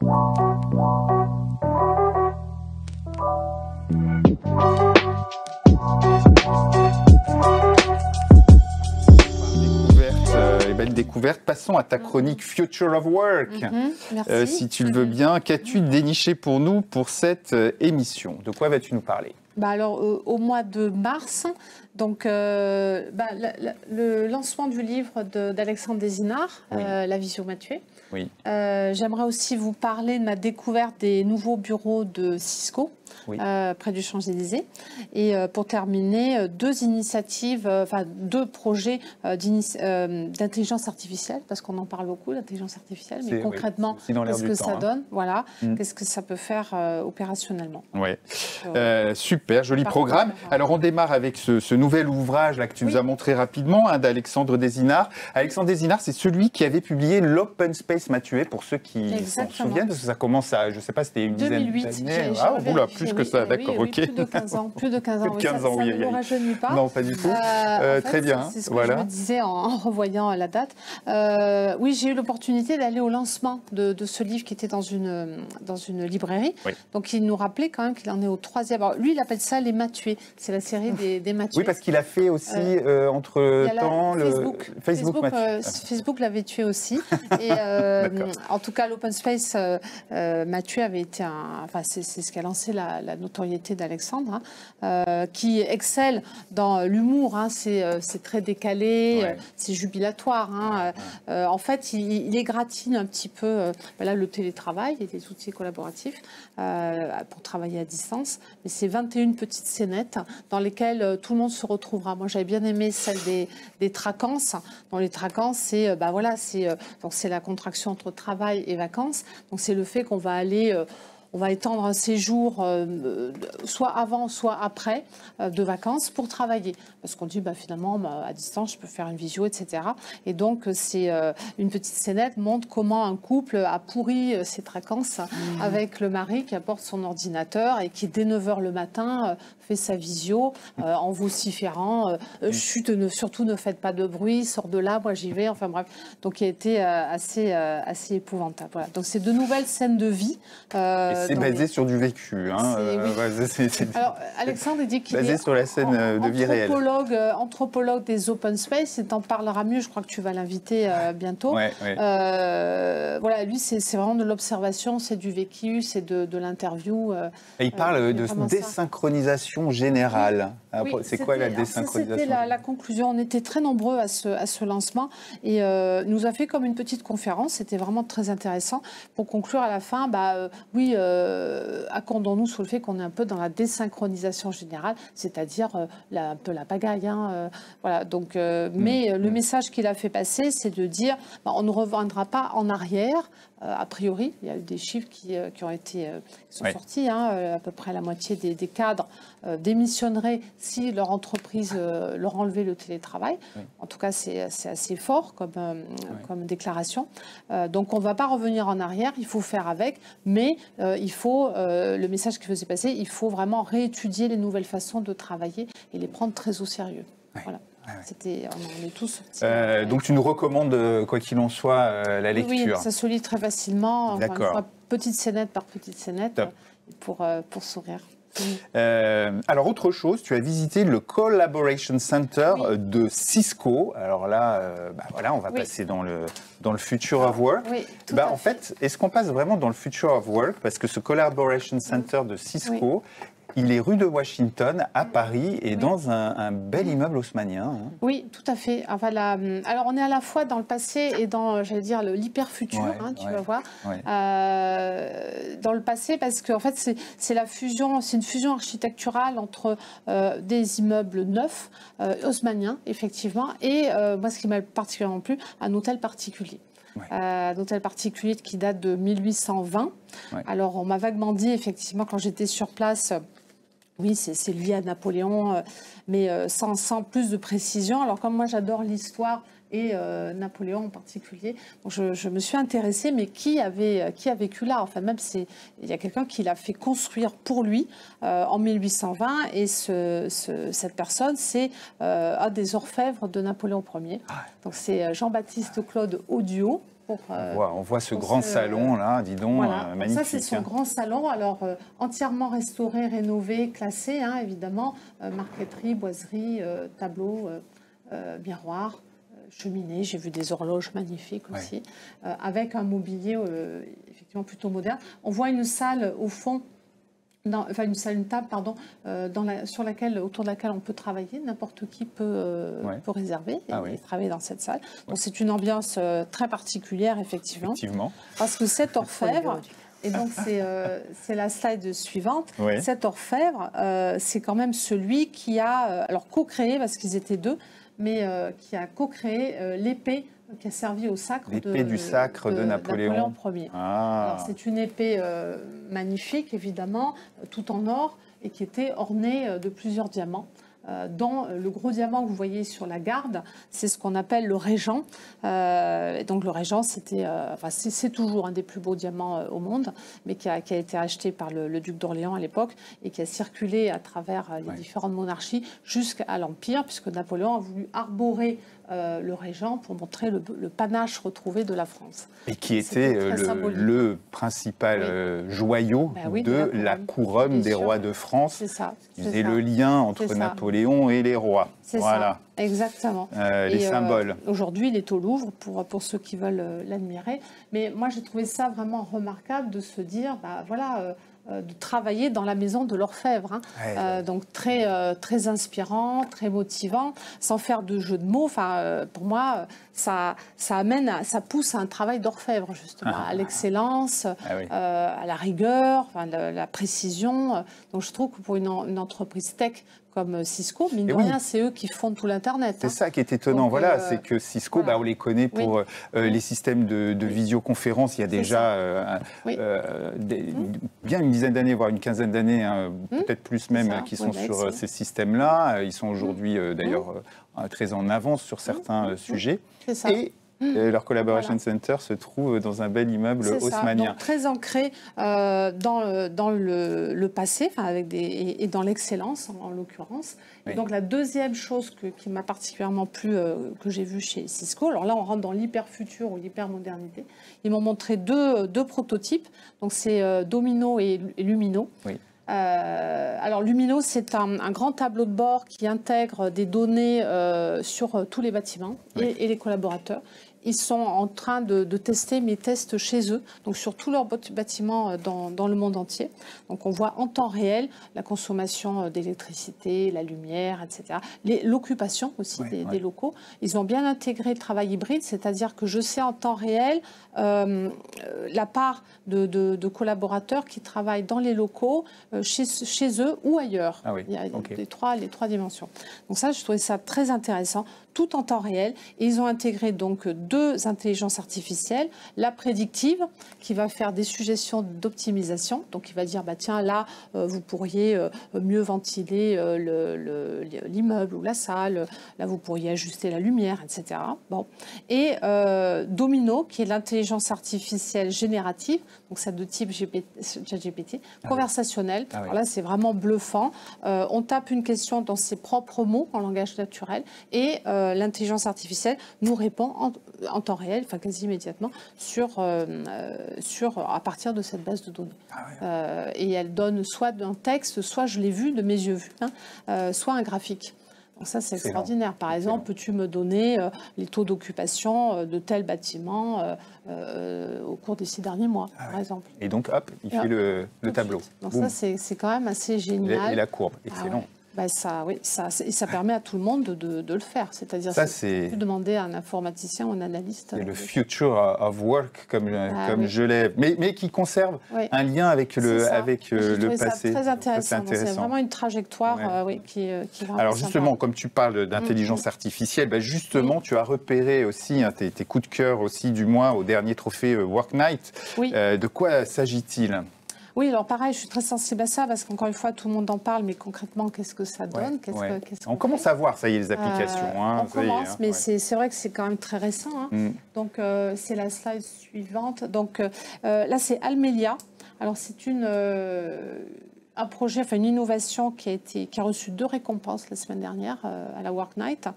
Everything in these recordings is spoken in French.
Belle découverte. Passons à ta chronique Future of Work. Merci. Si tu le veux bien, qu'as-tu déniché pour nous pour cette émission? De quoi vas-tu nous parler? Alors, au mois de mars, donc, le lancement du livre d'Alexandre Désinard, oui. La vision m'a tué. Oui. J'aimerais aussi vous parler de ma découverte des nouveaux bureaux de Cisco, oui. Près du Champs-Élysées. Et pour terminer, deux initiatives, deux projets d'intelligence artificielle, parce qu'on en parle beaucoup, l'intelligence artificielle, mais concrètement, qu'est-ce que ça donne? Voilà, qu'est-ce que ça peut faire opérationnellement? Ouais. Super, joli programme. Alors, on démarre avec ce nouvel ouvrage là, que tu nous as montré rapidement, d'Alexandre Désinard. Alexandre Désinard, c'est celui qui avait publié l'Open Space m'a tué, pour ceux qui s'en souviennent, parce que ça commence à, je ne sais pas, c'était une dizaine d'années. Ah, oula, plus que ça, d'accord, ok. Plus de 15 ans. Plus de 15 ans, ça ne nous rajeunit pas. Non, pas du tout. Très bien. C'est ce que je me disais en revoyant la date. Oui, j'ai eu l'opportunité d'aller au lancement de ce livre qui était dans une librairie. Oui. Donc, il nous rappelait quand même qu'il en est au 3e. Alors, lui, il appelle ça les m'a tués. C'est la série des m'a tués. Oui, parce qu'il a fait aussi, entre-temps, Facebook l'avait tué aussi. Et en tout cas, l'Open Space m'a tué avait été c'est ce qui a lancé la notoriété d'Alexandre, qui excelle dans l'humour. C'est très décalé, c'est jubilatoire. En fait, il égratigne un petit peu le télétravail et les outils collaboratifs pour travailler à distance. Mais c'est 21 petites scénettes dans lesquelles tout le monde se retrouvera. Moi, j'avais bien aimé celle des traquances. Dans les traquances, c'est la contraction entre travail et vacances. Donc, c'est le fait qu'on va aller... on va étendre un séjour soit avant, soit après de vacances pour travailler. Parce qu'on dit, finalement, à distance, je peux faire une visio, etc. Et donc, c'est une petite scénette montre comment un couple a pourri ses vacances avec le mari qui apporte son ordinateur et qui, dès 9h le matin, fait sa visio en vociférant chut, surtout ne faites pas de bruit, sors de là, moi j'y vais. Enfin bref, donc il a été assez épouvantable. Voilà. Donc, c'est de nouvelles scènes de vie. C'est basé sur du vécu. Alors, Alexandre dit qu'il basé sur la scène de vie réelle. Anthropologue des open space, et t'en parlera mieux, je crois que tu vas l'inviter bientôt. Ouais. Voilà, lui, c'est vraiment de l'observation, c'est du vécu, c'est de l'interview. Il parle de désynchronisation générale. Oui, c'est quoi la désynchronisation? C'était la conclusion. On était très nombreux à ce lancement et nous a fait comme une petite conférence. C'était vraiment très intéressant. Pour conclure à la fin, accordons-nous sur le fait qu'on est un peu dans la désynchronisation générale, c'est-à-dire un peu la pagaille. Voilà. Donc, mais le message qu'il a fait passer, c'est de dire on ne reviendra pas en arrière. A priori, il y a eu des chiffres qui sont sortis. À peu près la moitié des cadres démissionneraient si leur entreprise leur enlevait le télétravail. Oui. En tout cas, c'est assez fort comme déclaration. Donc, on ne va pas revenir en arrière. Il faut faire avec. Mais il faut, le message qu'il faisait passer, il faut vraiment réétudier les nouvelles façons de travailler et les prendre très au sérieux. Oui. Voilà. On est tous sortis. Donc tu nous recommandes, quoi qu'il en soit, la lecture. Oui, ça se lit très facilement. D'accord. Encore une fois, petite scénette par petite scénette, pour sourire. Alors, autre chose, tu as visité le Collaboration Center de Cisco. Alors là, on va passer dans le Future of Work. Oui, en fait, est-ce qu'on passe vraiment dans le Future of Work? Parce que ce Collaboration Center de Cisco... Il est rue de Washington, à Paris, et dans un bel immeuble haussmannien. Oui, tout à fait. Enfin, alors, on est à la fois dans le passé et dans, l'hyper-futur, tu vas voir. Ouais. Dans le passé, parce qu'en fait, c'est une fusion architecturale entre des immeubles neufs, haussmanniens, effectivement, et moi, ce qui m'a particulièrement plu, un hôtel particulier. Un hôtel particulier qui date de 1820. Ouais. Alors, on m'a vaguement dit, effectivement, quand j'étais sur place... Oui, c'est lié à Napoléon, mais sans plus de précision. Alors, comme moi, j'adore l'histoire et Napoléon en particulier, donc je me suis intéressée, mais qui a vécu là? Enfin, même il y a quelqu'un qui l'a fait construire pour lui en 1820, et cette personne, c'est un des orfèvres de Napoléon Ier. Donc, c'est Jean-Baptiste Claude Audiot. On voit ce grand salon là, dis donc, voilà. magnifique. Ça, c'est son grand salon, alors entièrement restauré, rénové, classé, hein, évidemment, marqueterie, boiserie, tableaux, miroirs, cheminée. J'ai vu des horloges magnifiques aussi, avec un mobilier effectivement plutôt moderne. On voit une salle au fond. Une table, pardon, autour de laquelle on peut travailler. N'importe qui peut réserver et travailler dans cette salle. Donc c'est une ambiance très particulière, effectivement. Parce que cet orfèvre, et donc c'est la slide suivante, cet orfèvre, c'est quand même celui qui a, co-créé, parce qu'ils étaient deux, mais qui a co-créé l'épée qui a servi au sacre du sacre de Napoléon Ier. Alors, c'est une épée magnifique, évidemment, tout en or, et qui était ornée de plusieurs diamants. Dont le gros diamant que vous voyez sur la garde, c'est ce qu'on appelle le régent. Donc le régent, c'est toujours un des plus beaux diamants au monde, mais qui a été acheté par le duc d'Orléans à l'époque et qui a circulé à travers les différentes monarchies jusqu'à l'Empire, puisque Napoléon a voulu arborer le régent pour montrer le panache retrouvé de la France. Et qui était le principal joyau de la couronne des rois de France. C'est ça. C'est le lien entre Napoléon et les rois. C'est ça, exactement. Les symboles. Aujourd'hui, il est au Louvre pour ceux qui veulent l'admirer. Mais moi, j'ai trouvé ça vraiment remarquable de se dire, de travailler dans la maison de l'orfèvre. Donc très inspirant, très motivant, sans faire de jeu de mots. Pour moi, ça pousse à un travail d'orfèvre, justement, à l'excellence, à la rigueur, la précision. Donc je trouve que pour une entreprise tech comme Cisco, mine de rien, c'est eux qui font tout l'Internet. C'est ça qui est étonnant, c'est que Cisco, on les connaît pour les systèmes de visioconférence. Il y a déjà bien une dizaine d'années, voire une quinzaine d'années, peut-être plus même, qui sont sur ces systèmes-là. Ils sont aujourd'hui, d'ailleurs, très en avance sur certains sujets. C'est ça. Leur Collaboration Center se trouve dans un bel immeuble haussmannien. Donc, très ancré dans le passé, et dans l'excellence en l'occurrence. Et donc la deuxième chose qui m'a particulièrement plu, que j'ai vu chez Cisco, alors là on rentre dans l'hyper-futur ou l'hyper-modernité, ils m'ont montré deux prototypes, donc c'est Domino et Lumino. Alors Lumino, c'est un grand tableau de bord qui intègre des données sur tous les bâtiments et les collaborateurs. Ils sont en train de tester mes tests chez eux, donc sur tous leurs bâtiments dans le monde entier. Donc on voit en temps réel la consommation d'électricité, la lumière, etc. L'occupation aussi des locaux. Ils ont bien intégré le travail hybride, c'est-à-dire que je sais en temps réel la part de collaborateurs qui travaillent dans les locaux, chez eux ou ailleurs. Il y a les trois dimensions. Donc ça, je trouvais ça très intéressant, tout en temps réel. Et ils ont intégré donc deux intelligences artificielles, la prédictive, qui va faire des suggestions d'optimisation. Donc il va dire, tiens, là, vous pourriez mieux ventiler l'immeuble ou la salle, là, vous pourriez ajuster la lumière, etc. Et Domino, qui est l'intelligence artificielle générative, donc ça de type ChatGPT, conversationnelle. Alors là, c'est vraiment bluffant. On tape une question dans ses propres mots, en langage naturel, et l'intelligence artificielle nous répond en temps réel, quasi immédiatement, à partir de cette base de données. Et elle donne soit un texte, soit, je l'ai vu de mes yeux vus, soit un graphique. Donc ça, c'est extraordinaire. Par exemple, peux-tu me donner les taux d'occupation de tel bâtiment au cours des 6 derniers mois, par exemple. Et donc, hop, il fait le tableau. Donc ça, c'est quand même assez génial. Et la courbe, excellent. Ça permet à tout le monde de le faire. C'est-à-dire que c'est plus demander à un informaticien ou un analyste. C'est le future of work, comme je l'ai, mais qui conserve un lien avec le passé. C'est très intéressant. C'est vraiment une trajectoire qui est vraiment Alors justement, sympa. comme tu parles d'intelligence artificielle, justement, tu as repéré aussi tes coups de cœur aussi du mois au dernier trophée Work Night. De quoi s'agit-il ? Oui, alors pareil, je suis très sensible à ça parce qu'encore une fois, tout le monde en parle, mais concrètement, qu'est-ce que ça donne ? On commence à voir, ça y est, les applications. On commence, mais c'est vrai que c'est quand même très récent. Donc, c'est la slide suivante. Donc, là, c'est Almelia. Alors, c'est un projet, enfin une innovation qui a reçu 2 récompenses la semaine dernière à la Work Night.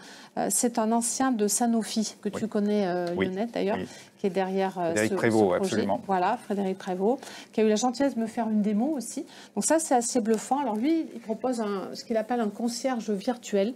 C'est un ancien de Sanofi, que tu connais, Lionel, d'ailleurs, qui est derrière Frédéric ce Prévost, projet. absolument. Voilà, Frédéric Prévost, qui a eu la gentillesse de me faire une démo aussi. Donc ça, c'est assez bluffant. Alors lui, il propose ce qu'il appelle un concierge virtuel.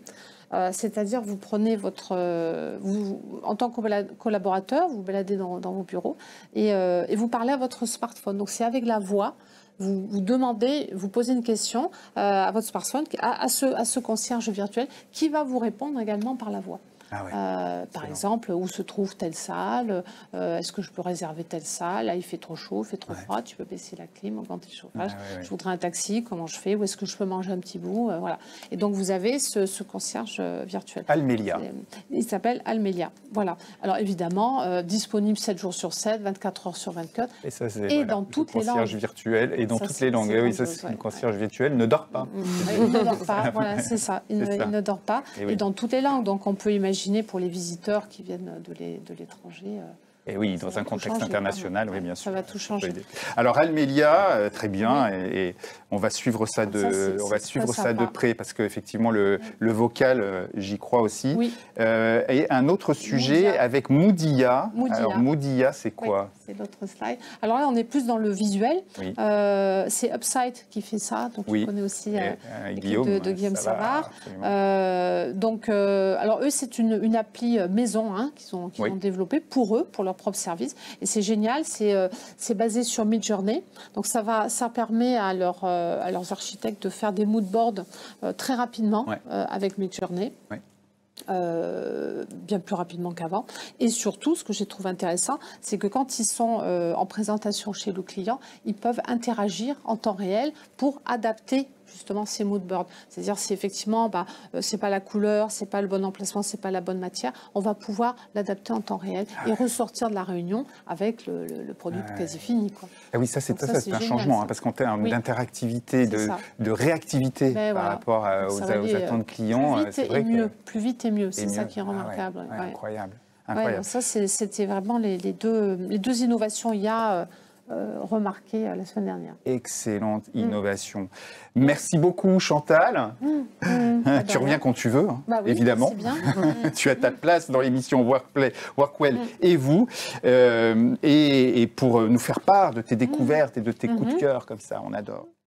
C'est-à-dire, vous prenez en tant que collaborateur, vous vous baladez dans vos bureaux et vous parlez à votre smartphone. Donc c'est avec la voix. Vous demandez, vous posez une question à votre smartphone, à ce concierge virtuel, qui va vous répondre également par la voix. Ah ouais. Par exemple, où se trouve telle salle, est-ce que je peux réserver telle salle, là il fait trop chaud, il fait trop froid, tu peux baisser la clim, augmenter le chauffage, je voudrais un taxi, comment je fais, où est-ce que je peux manger un petit bout, voilà. Et donc vous avez ce concierge virtuel. Almelia. Il s'appelle Almelia, voilà. Alors évidemment, disponible 7 jours sur 7, 24 heures sur 24, et ça, c'est dans toutes les langues. Concierge virtuel et dans toutes les langues. Oui, ça, c'est une concierge virtuelle, ne dort pas. Il ne dort pas, voilà, c'est ça, il ne dort pas, et dans toutes les langues, donc on peut imaginer pour les visiteurs qui viennent de l'étranger. Et oui, dans un contexte international, oui, bien sûr. Ça va tout changer. Alors Almelia, très bien, et on va suivre ça de près, parce qu'effectivement, le vocal, j'y crois aussi. Oui. Et un autre sujet avec Moodia. Alors Moodia, c'est quoi? C'est l'autre slide. Alors là, on est plus dans le visuel. Oui. C'est Upside qui fait ça, donc tu connais aussi Guillaume, de Guillaume Savard. Alors eux, c'est une appli maison qu'ils ont développée pour eux, pour leur propre service. Et c'est génial, c'est basé sur Midjourney. Donc ça permet à leurs architectes de faire des mood boards très rapidement avec Midjourney. Oui. Bien plus rapidement qu'avant. Et surtout, ce que j'ai trouvé intéressant, c'est que quand ils sont en présentation chez le client, ils peuvent interagir en temps réel pour adapter justement ces mood boards. C'est-à-dire, si effectivement, c'est pas la couleur, c'est pas le bon emplacement, c'est pas la bonne matière, on va pouvoir l'adapter en temps réel et ressortir de la réunion avec le produit quasi fini, quoi. Ah oui, ça c'est un changement, parce qu'en termes d'interactivité, de réactivité par rapport aux attentes clients, c'est vrai plus vite et mieux, c'est ça qui est remarquable. Incroyable. Donc ça, c'était vraiment les deux innovations IA remarquées la semaine dernière. Excellente innovation. Merci beaucoup, Chantal. Tu reviens quand tu veux, évidemment. Bien. Tu as ta place dans l'émission Workwell et vous. Et pour nous faire part de tes découvertes et de tes coups de cœur, comme ça, on adore.